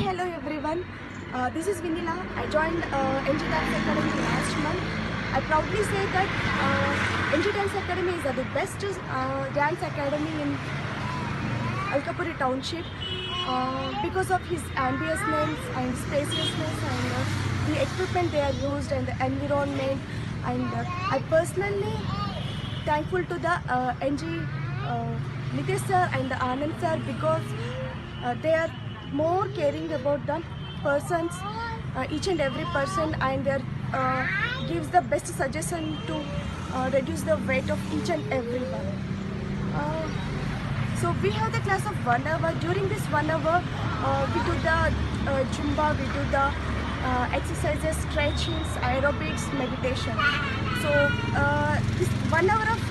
hello everyone. This is Vinila. I joined NG Dance Academy last month. I proudly say that NG Dance Academy is the best dance academy in Alkapuri Township because of his ambitiousness and spaciousness and the equipment they are used and the environment. And I personally thankful to the NG Nitesh sir and the Anand sir because they are more caring about the persons, each and every person, and they gives the best suggestion to reduce the weight of each and everyone. So we have the class of 1 hour. During this 1 hour, we do the Zumba, we do the exercises, stretchings, aerobics, meditation. So this 1 hour of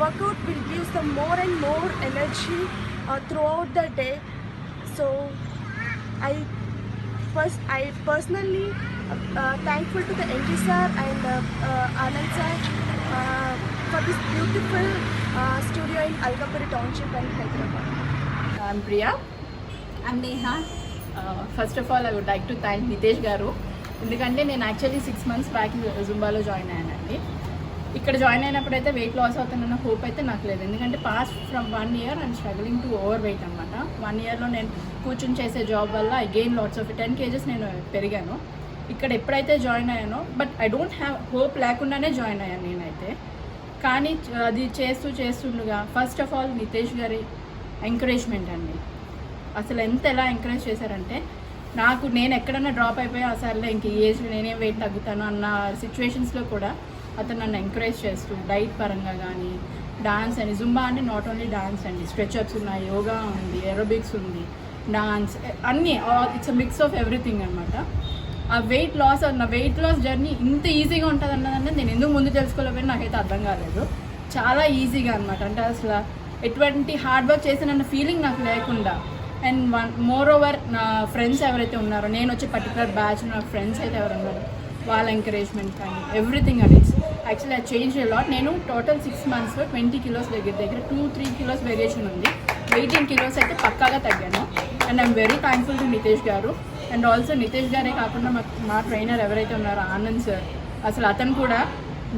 workout will give the more and more energy throughout the day. So I personally thankful to the NG sir and Anand sir for this beautiful studio in Alkapuri Township and Hyderabad. I'm Priya. I'm Neha. First of all, I would like to thank Nitesh గారు ఎందుకంటే నేను actually 6 months back జుంబాలో join అయ్యానండి. ఇక్కడ join అయినప్పుడైతే weight loss అవుతానన్న hope అయితే నాకు లేదు, ఎందుకంటే past from 1 year and struggling to overweight అనమాట. 1 yearలో నేను కూర్చొని చేసే జాబ్ వల్ల I gain lots of 10 kgs నేను పెరిగాను. ఇక్కడ ఎప్పుడైతే జాయిన్ అయ్యానో, but I don't have hope లేకుండానే జాయిన్ అయ్యాను నేనైతే. కానీ అది చేస్తుండగా ఫస్ట్ ఆఫ్ ఆల్ నితేష్ గారి ఎంకరేజ్మెంట్ అండి. అసలు ఎలా ఎంకరేజ్ చేశారంటే, నేను ఎక్కడన్నా డ్రాప్ అయిపోయా అసలు ఇంక ఈ ఏజ్లో నేనేం వెయిట్ తగ్గుతాను అన్న సిచ్యువేషన్స్లో కూడా అతను నన్ను ఎంకరేజ్ చేస్తూ డైట్ పరంగా కానీ, డాన్స్ అని, జుంబా అంటే నాట్ ఓన్లీ డాన్స్ అండి, స్ట్రెచ్అప్స్ ఉన్నాయి, యోగా ఉంది, ఏరోబిక్స్ ఉంది, డాన్స్ అన్నీ, it's a mix of everything అనమాట. ఆ వెయిట్ లాస్ జర్నీ ఇంత ఈజీగా ఉంటుంది అన్నదంటే నేను ఎందుకు ముందు తెలుసుకోలేకపోయినా నాకైతే అర్థం కాలేదు. చాలా ఈజీగా అనమాట. అంటే అసలు ఎటువంటి హార్డ్ వర్క్ చేసిన ఫీలింగ్ నాకు లేకుండా. అండ్ మోర్ ఓవర్ నా ఫ్రెండ్స్ ఎవరైతే ఉన్నారో, నేను వచ్చే పర్టికులర్ బ్యాచ్ నా ఫ్రెండ్స్ అయితే ఎవరు ఉన్నారో వాళ్ళ ఎంకరేజ్మెంట్ కానీ ఎవ్రీథింగ్ అండి. Actually I change a lot. నేను టోటల్ 6 monthsలో 20 kilos దగ్గర 2-3 kilos వేరియేషన్ ఉంది. 18 kilos అయితే పక్కాగా తగ్గాను. And I'm very thankful to Nitesh గారు. అండ్ ఆల్సో నితేష్ గారే కాకుండా మా ట్రైనర్ ఎవరైతే ఉన్నారో ఆనంద్ సార్, అసలు అతను కూడా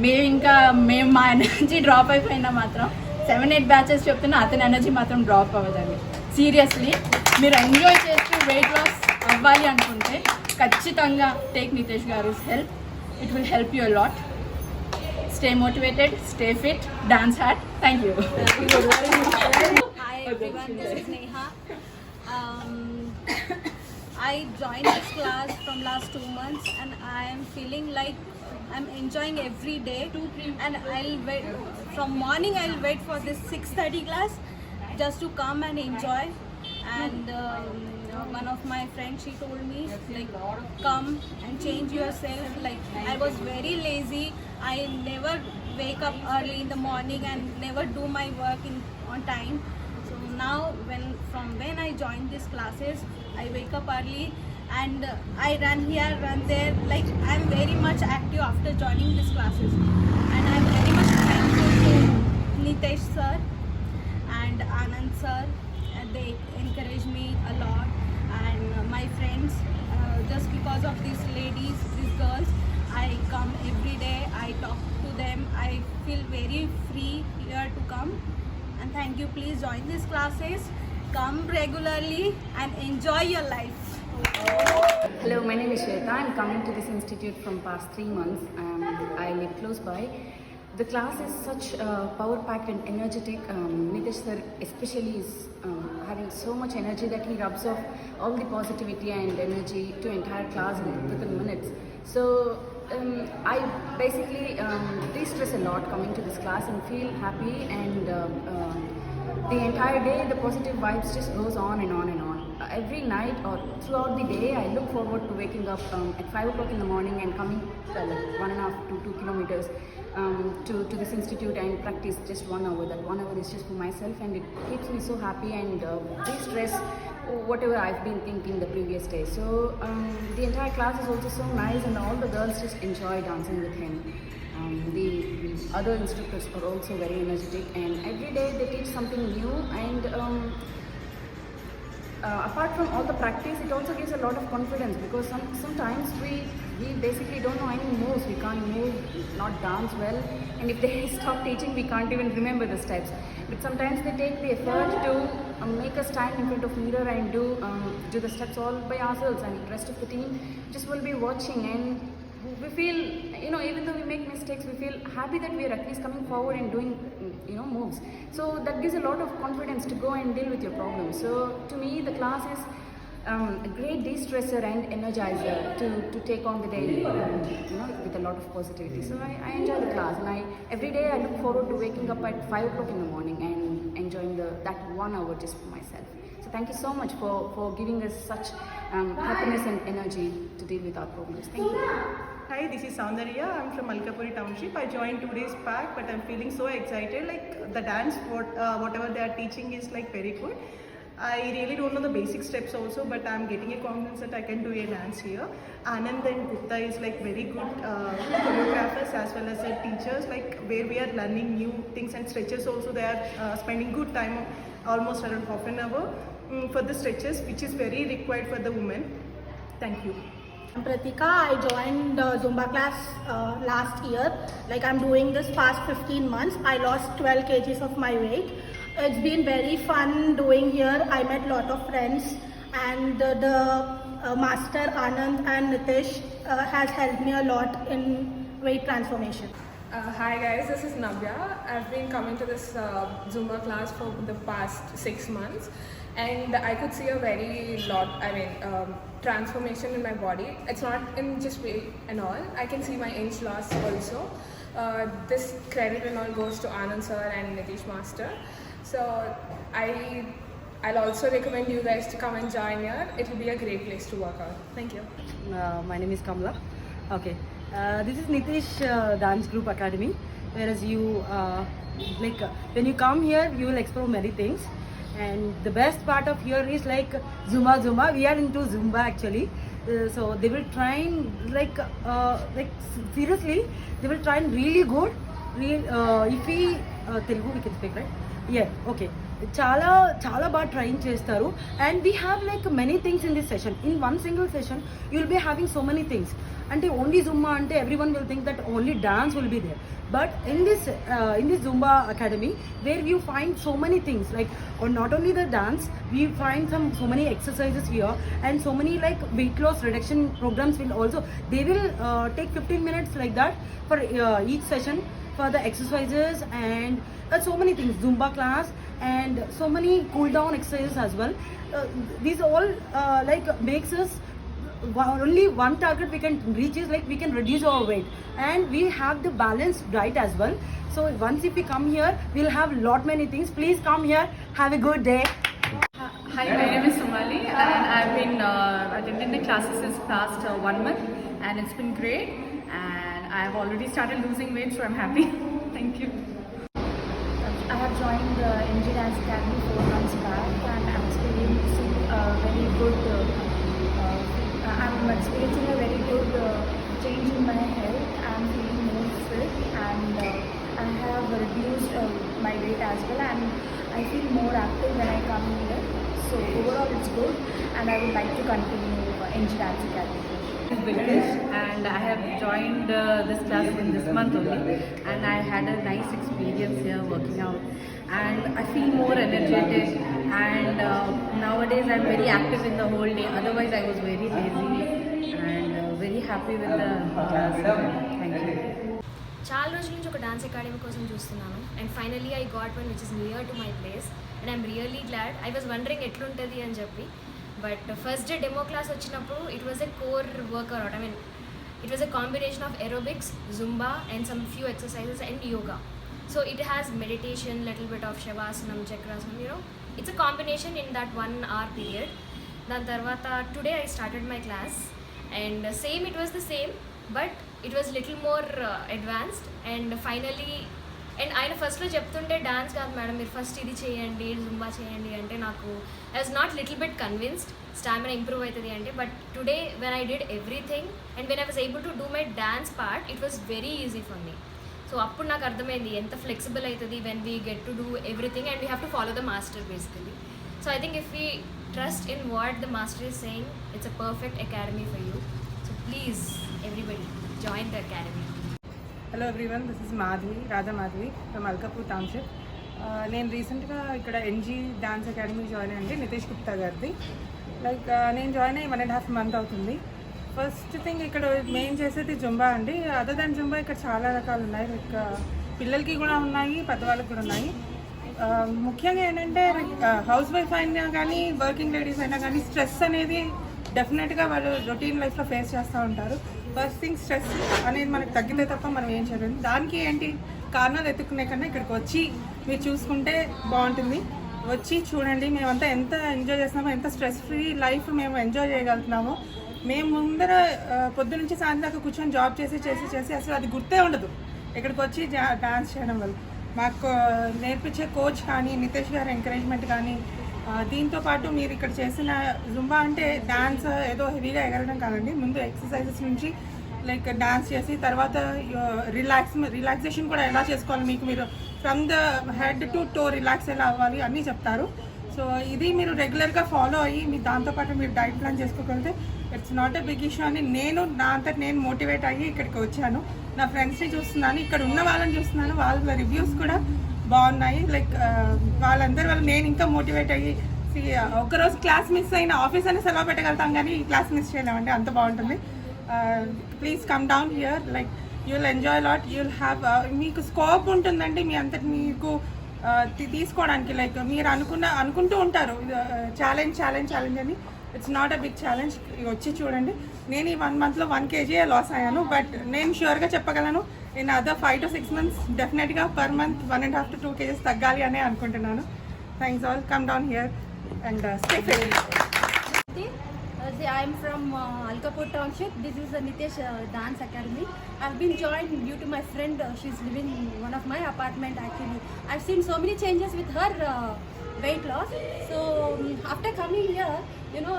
మేము మా ఎనర్జీ డ్రాప్ అయిపోయినా మాత్రం 7-8 batches చెప్తున్నా అతని ఎనర్జీ మాత్రం డ్రాప్ అవ్వదండి. సీరియస్లీ మీరు ఎంజాయ్ చేస్తూ వెయిట్ లాస్ అవ్వాలి అనుకుంటే ఖచ్చితంగా టేక్ నితేష్ గారు help. It will help you lot. Stay motivated, stay fit, dance hard. Thank you. Hi everyone, this is Neha. I joined this class from last 2 months and I am feeling like I'm enjoying every day. And I'll wait from morning. I'll wait for this 6:30 class just to come and enjoy. And one of my friends, she told me like, come and change yourself. Like I was very lazy. I never wake up early in the morning and never do my work on time. So now when I joined these classes, I wake up early and I run here, run there. Like I'm very much active after joining these classes. And I'm very much thankful to Nitesh sir and Anand sir. And they encourage me a lot. And my friends, just because of these ladies, these girls, I come every day, I talk to them, I feel very free here to come. And thank you, please join these classes, come regularly and enjoy your life. Hello, my name is Shweta. I'm coming to this institute from past 3 months. I live close by. The class is such power-packed and energetic. Nitesh sir especially is having so much energy that he rubs off all the positivity and energy to entire class within minutes. So I basically de-stress a lot coming to this class and feel happy, and the entire day the positive vibes just goes on and on and on. Every night or throughout the day I look forward to waking up at 5 o'clock in the morning and coming like 1.5 to 2 kilometers to this institute and practice just 1 hour. That 1 hour is just for myself, and it keeps me so happy and de-stress whatever I've been thinking the previous day. So the entire class is also so nice, and all the girls just enjoy dancing with him. The other instructors are also very energetic, and every day they teach something new, and apart from all the practice, it also gives a lot of confidence, because sometimes we basically don't know any moves. We can't move, not dance well, and if they stop teaching, we can't even remember the steps. But sometimes they take the effort to make us stand in front of mirror and do the steps all by ourselves, and the rest of the team just will be watching, and we feel, even though we make mistakes, we feel happy that we are at least coming forward and doing, moves. So that gives a lot of confidence to go and deal with your problems. So to me, the class is a great de-stressor and energizer to take on the day, with a lot of positivity. So I enjoy the class, and every day I look forward to waking up at 5 o'clock in the morning and enjoying that 1 hour just for myself. So thank you so much for giving us such happiness and energy to deal with our problems. Thank you. Hi, this is Soundarya. I'm from Malkapuri Township. I joined 2 days back, but I'm feeling so excited. Like the dance, whatever they are teaching is like very good. I really don't know the basic steps also, but I'm getting a confidence that I can do a dance here. Anand and Gupta is like very good choreographers as well as teachers, like where we are learning new things, and stretches also they are spending good time, almost around half an hour for the stretches, which is very required for the women. Thank you. I'm Pratika. I joined Zumba class last year. Like I'm doing this past 15 months. I lost 12 kgs of my weight. It's been very fun doing here. I met a lot of friends, and the master Anand and Nitish has helped me a lot in weight transformation. Hi guys, this is Navya. I've been coming to this Zumba class for the past 6 months, and I could see a transformation in my body. It's not in just weight and all. I can see my inch loss also. This credit and all goes to Anand sir and Nitish master. So I'll also recommend you guys to come and join here. It will be a great place to work out. Thank you. My name is Kamla. Okay. This is Nitish Dance Group Academy. Whereas when you come here, you will explore many things. And the best part of here is like Zumba. We are into Zumba actually. So they will train seriously. They will train really good. If we Telugu we can speak, right? Yeah. Okay. చాలా బాగా train చేస్తారు, and we have like many things in this session. In one single session you will be having so many things. అంటే only Zumba అంటే everyone will think that only dance will be there, but in this Zumba academy where you find so many things like not only the dance, we find so many exercises here, and so many like weight loss reduction programs will also, they will take 15 minutes like that for each session for the exercises, and so many things, Zumba class, and so many cool down exercises as well. These all makes us only one target we can reach is like we can reduce our weight, and we have the balanced diet as well. So once if we come here, we'll have lot many things. Please come here. Have a good day. Hi, my name is Somali, and I've been attending the classes since past 1 month, and it's been great, and I've already started losing weight, so I'm happy. Thank you. I have joined the NG Dance Academy 4 months back, and I'm experiencing a very good change in my health. I'm feeling more fit, and I have reduced my weight as well, and I feel more active when I come here. So overall it's good, and I would like to continue NG Dance Academy. Vintage, and I have joined this class in this month only, and I had a nice experience here working out, and I feel more energetic, and nowadays I'm very active in the whole day. Otherwise I was very lazy, and very happy with the class. Thank you. చాలా రోజుల నుంచి ఒక dance academy కోసం చూస్తున్నాను, and finally I got one which is near to my place, and I'm really glad. I was wondering ఎట్లుంటుంది అని చెప్పి, but first day demo class వచ్చినప్పుడు it was a core workout. I mean it was a combination of aerobics, Zumba, and some few exercises and yoga. So it has meditation, little bit of Shavasana, Chakrasana, it's a combination in that 1 hour period. దాని తర్వాత today I started my class, and same it was the same, but it was little more advanced. And finally, and ఆయన ఫస్ట్లో చెప్తుంటే dance కాదు madam, మీరు first ఇది చేయండి, Zumba చేయండి అంటే నాకు I was not little bit convinced stamina improve అవుతుంది అంటే. But today when I did everything and when I was able to do my dance part, it was very easy for me. So అప్పుడు నాకు అర్థమైంది ఎంత flexible అవుతుంది when we get to do everything, and we have to follow the master basically. So I think if we trust in what the master is saying, it's a perfect academy for you. So please, everybody, join the academy. Hello everyone, this is Madhavi, Radha Madhavi from Alkapur township. నేను రీసెంట్గా ఇక్కడ NG dance academy join అయ్యండి, నితేష్ గుప్తా గారిది. Like నేను join అయ్యి 1.5 month అవుతుంది. First thing ఇక్కడ main చేసేది జుంబా అండి. అదర్ దాన్ జుంబా ఇక్కడ చాలా రకాలు ఉన్నాయి. లైక్ పిల్లలకి కూడా ఉన్నాయి, పెద్దవాళ్ళకి కూడా ఉన్నాయి. ముఖ్యంగా ఏంటంటే హౌస్ వైఫ్ అయినా కానీ వర్కింగ్ లేడీస్ అయినా కానీ స్ట్రెస్ అనేది డెఫినెట్గా వాళ్ళు రొటీన్ లైఫ్లో ఫేస్ చేస్తూ ఉంటారు. ఫస్ట్ థింగ్ స్ట్రెస్ అనేది మనకు తగ్గితే తప్ప మనం ఏం చేయలేము. దానికి ఏంటి కారణాలు ఎత్తుకునే కన్నా ఇక్కడికి వచ్చి మీరు చూసుకుంటే బాగుంటుంది. వచ్చి చూడండి, మేమంతా ఎంత ఎంజాయ్ చేస్తున్నామో, ఎంత స్ట్రెస్ ఫ్రీ లైఫ్ మేము ఎంజాయ్ చేయగలుగుతున్నామో. మేము ముందర పొద్దు నుంచి సాయంత్రం దాకా కూర్చొని జాబ్ చేసి అసలు అది గుర్తే ఉండదు ఇక్కడికి వచ్చి డాన్స్ చేయడం వల్ల. మాకు నేర్పించే కోచ్ కానీ, నితేష్ గారి ఎంకరేజ్మెంట్ కానీ, దీంతో పాటు మీరు ఇక్కడ చేసిన జుంబా అంటే డాన్స్ ఏదో హెవీగా ఎగరడం కాదండి. ముందు ఎక్సర్సైజెస్ నుంచి లైక్ డాన్స్ చేసి తర్వాత రిలాక్సేషన్ కూడా ఎలా చేసుకోవాలి, మీరు from the head to toe relax ఎలా అవ్వాలి అన్నీ చెప్తారు. సో ఇది మీరు రెగ్యులర్గా ఫాలో అయ్యి మీరు దాంతోపాటు మీరు డైట్ ప్లాన్ చేసుకోగలిగితే it's not a big issue అని నా అంతటి నేను మోటివేట్ అయ్యి ఇక్కడికి వచ్చాను. నా ఫ్రెండ్స్ని చూస్తున్నాను, ఇక్కడ ఉన్న వాళ్ళని చూస్తున్నాను, వాళ్ళ రివ్యూస్ కూడా బాగున్నాయి. లైక్ వాళ్ళందరి వల్ల నేను ఇంకా మోటివేట్ అయ్యి ఒకరోజు క్లాస్ మిస్ అయిన ఆఫీస్ అని సెలవు పెట్టగలుగుతాం, కానీ ఈ క్లాస్ మిస్ చేయలేమండి, అంత బాగుంటుంది. Please come down here. Like you will enjoy lot, you will have మీకు స్కోప్ ఉంటుందండి మీ అంతటి మీకు తీసుకోవడానికి. లైక్ మీరు అనుకుంటూ ఉంటారు ఛాలెంజ్ అని. It's not a big challenge. వచ్చి చూడండి. నేను ఈ 1 monthలో 1 kg లాస్ అయ్యాను. బట్ నేను ష్యూర్గా చెప్పగలను ఇన్ అదర్ 5 to 6 months డెఫినెట్గా పర్ మంత్ 1.5 to 2 kgs తగ్గాలి అనే అనుకుంటున్నాను. Thanks all. Come down here and stay fit. I am from Alkapur Township. This is the Nitesh Dance Academy. I've been joined due to my friend. She's living in one of my apartment actually. I've seen so many changes with her weight loss. So after coming here, you know,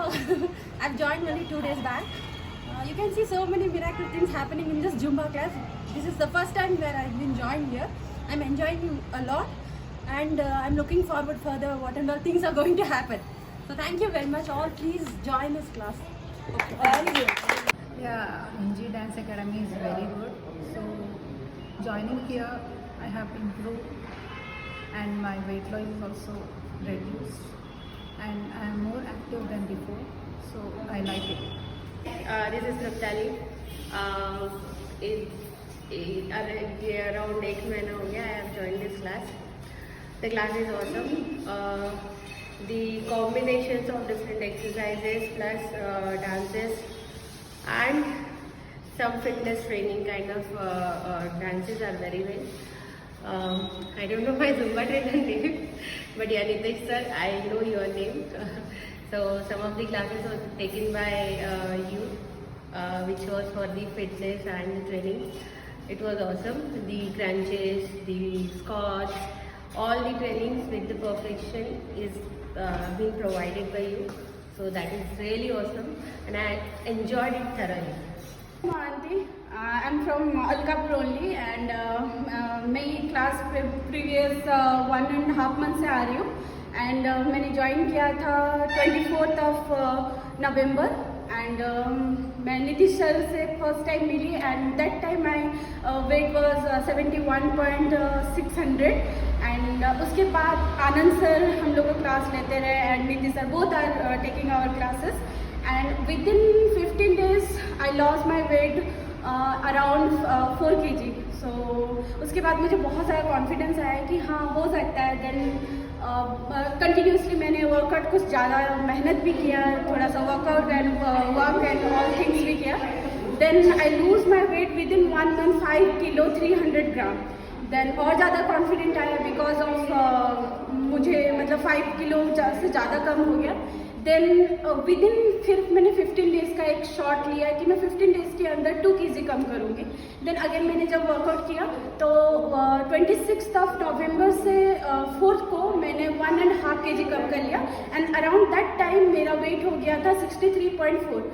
I've joined only 2 days back. You can see so many miracle things happening in this Zumba class. This is the first time where I've been joined here. I'm enjoying a lot, and I'm looking forward further what and all things are going to happen. So thank you very much all. Please join this class. Okay. All you. Yeah, NG Dance Academy is very good. So joining here, I have improved, and my weight loss is also reduced, and I am more active than before. So I like it. This is Naftali. Around 8 months हो गया I have joined this class. The class is awesome. The combinations of different exercises plus dances and some fitness training kind of dances are very well. I don't know my Zumba trainer name, but yeah, Nitesh sir, I know your name. So some of the classes were taken by you, which was for the fitness and the training. It was awesome. The crunches, the squats, all the trainings with the perfection is being provided by you. So that is really awesome, and I enjoyed it thoroughly. Aunty, I'm from Alkapur only, and मैं class previous 1.5 months से आ रही हूँ, and मैंने join किया था 24th of November, and मैं Nitish sir से first time मिली, and that time my weight was 71.600, and उसके बाद आनंद सर हम लोग को क्लास लेते रहे, and Nitish sir both are taking our classes, and within 15 days I lost my weight around 4 kg. So उसके बाद मुझे बहुत सारा कॉन्फिडेंस आया कि हाँ हो सकता है. देन कंटिन्यूसली मैंने वर्कआउट कुछ ज़्यादा मेहनत भी किया, थोड़ा सा workout and work and all things भी किया. Then I lose my weight within 1 month 5 kg 300 gram. Then और ज़्यादा कॉन्फिडेंट आया बिकॉज ऑफ मुझे मतलब 5 किलो से ज़्यादा कम हो गया. देन विद इन फिर मैंने 15 डेज़ का एक शॉट लिया कि मैं 15 डेज़ के अंदर 2 kg कम करूँगी. देन अगेन मैंने जब वर्कआउट किया तो 26 नवंबर से 4th को मैंने 1.5 kg कम कर लिया एंड अराउंड दैट टाइम मेरा वेट हो गया था 63.4.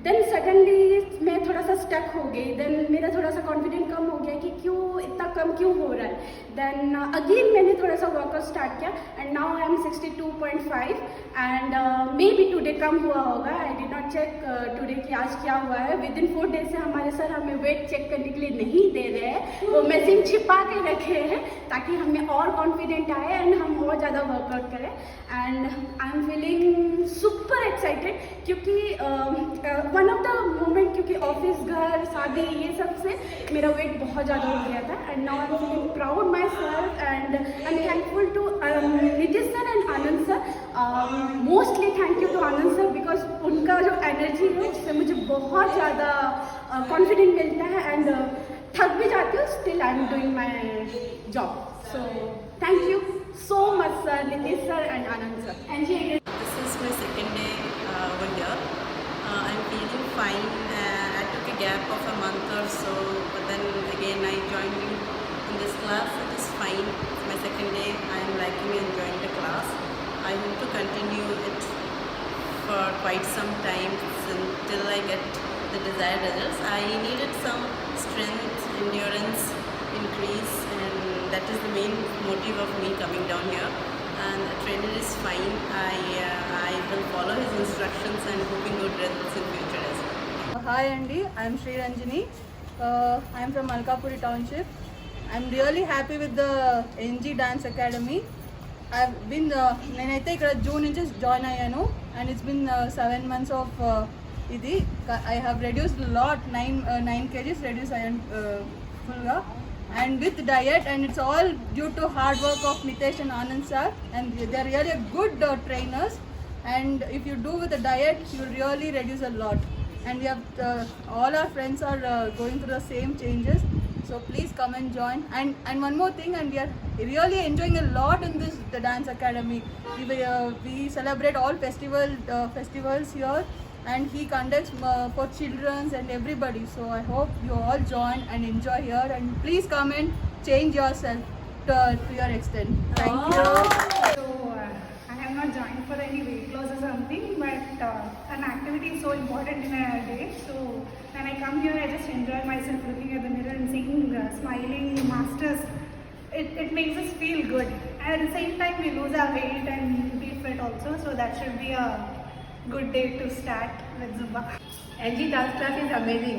देन सडनली मैं थोड़ा सा स्टक हो गई. देन मेरा थोड़ा सा कॉन्फिडेंट कम हो गया कि क्यों इतना कम क्यों हो रहा है. देन अगेन मैंने थोड़ा सा वर्कआउट स्टार्ट किया and now I am 62.5 and maybe today कम हुआ होगा. I did not check today कि आज क्या हुआ है. विद इन 4 डेज से हमारे सर हमें वेट चेक करने के लिए नहीं दे रहे हैं. वो मशीन छिपा के रखे हैं ताकि हमें और कॉन्फिडेंट आए एंड हम और ज़्यादा वर्कआउट करें. And I am feeling super excited क्योंकि वन ऑफ द मोमेंट क्योंकि ऑफिस घर शादी ये सब से मेरा वेट बहुत ज़्यादा हो गया था and now I am feeling proud myself and I am thankful to Nitish sir and Anand sir. Mostly thank you to Anand sir because उनका जो एनर्जी है उससे मुझे बहुत ज़्यादा कॉन्फिडेंट मिलता है एंड थक भी जाती हूँ. Still I am doing my job. So thank you so much sir, Nitish sir and Anand sir. And this is my second day over here. I'm feeling fine. I took a gap of a month or so, but then again I joined in this class. It is fine. It's my second day. I am liking and enjoying the class. I hope to continue it for quite some time until I get the desired results. I needed some strength, endurance increase, and that is the main motive of me coming down here. And the trainer is fine. I will follow his instructions and hoping good results in future as well. Hi Andy, I am Sri Ranjini. I am from Alkapuri Township. I am really happy with the NG Dance Academy. I have been నేనైతే ఇక్కడ June నుంచి join అయ్యాను and it's been 7 months of ఇది. I have reduced a lot, 9 kgs reduce అయ్యాను ఫుల్గా. And with diet, and it's all due to hard work of Nitesh and Anand sir, and they're really good trainers. And if you do with the diet, you'll really reduce a lot. And we have all our friends are going through the same changes, so please come and join. And one more thing, and we are really enjoying a lot in the dance academy. We celebrate all festivals here, and he conducts for children and everybody. So I hope you all join and enjoy here, and please come and change yourself to your extent. Thank you. So I have not joined for any weight loss or something, but an activity is so important in a day. So when I come here, I just enjoy myself looking at the mirror and seeing smiling masters. It makes us feel good. At the same time, we lose our weight and be fit also. So that should be a good day to start with Zumba. NG dance class is amazing.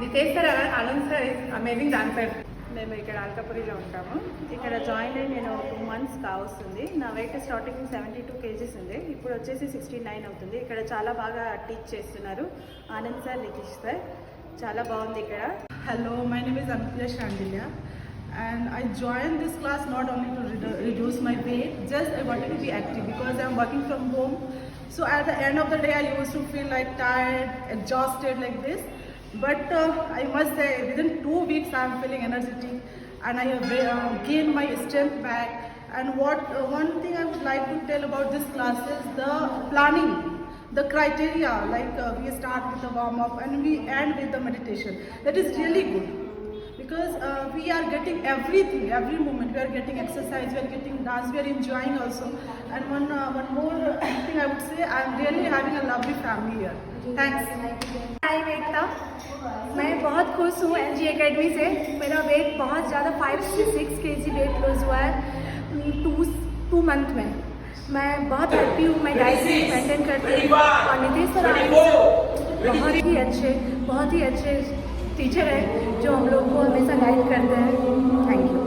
Nitesh sir, Anand sir is amazing dancer. మేము ఇక్కడ అల్కపురిలో ఉంటాము. ఇక్కడ join అయ్యి నేను 2 months కావస్తుంది. నా wait starting 72 kgs ఉంది, ఇప్పుడు వచ్చేసి 69 అవుతుంది. ఇక్కడ చాలా బాగా టీచ్ చేస్తున్నారు ఆనంద్ సార్, నితీష్ సార్. చాలా బాగుంది ఇక్కడ. Hello, my name is Anupya Shandilya and I joined this class not only to reduce my weight, just I wanted to be active because I am working from home. So at the end of the day I used to feel like tired, exhausted like this. But I must say within 2 weeks I am feeling energetic and I have gained my strength back. And one thing I would like to tell about this class is the planning, the criteria, like we start with the warm up and we end with the meditation. That is really good because we are getting everything, every moment. We are getting exercise, we are getting dance, we are enjoying also. And one more thing I would say, I am really having a lovely family here. Thanks. हाय वेता, मैं बहुत खुश हूँ NG academy से. मेरा wait बहुत ज़्यादा 5 से 6 kg वेट लूज हुआ है 2 month में. मैं बहुत हैप्पी हूँ. मैं डाइट भी मेंटेन करती हूँ और नितेश सर बहुत ही अच्छे टीचर हैं जो हम लोग को हमेशा गाइड करते हैं. Thank you.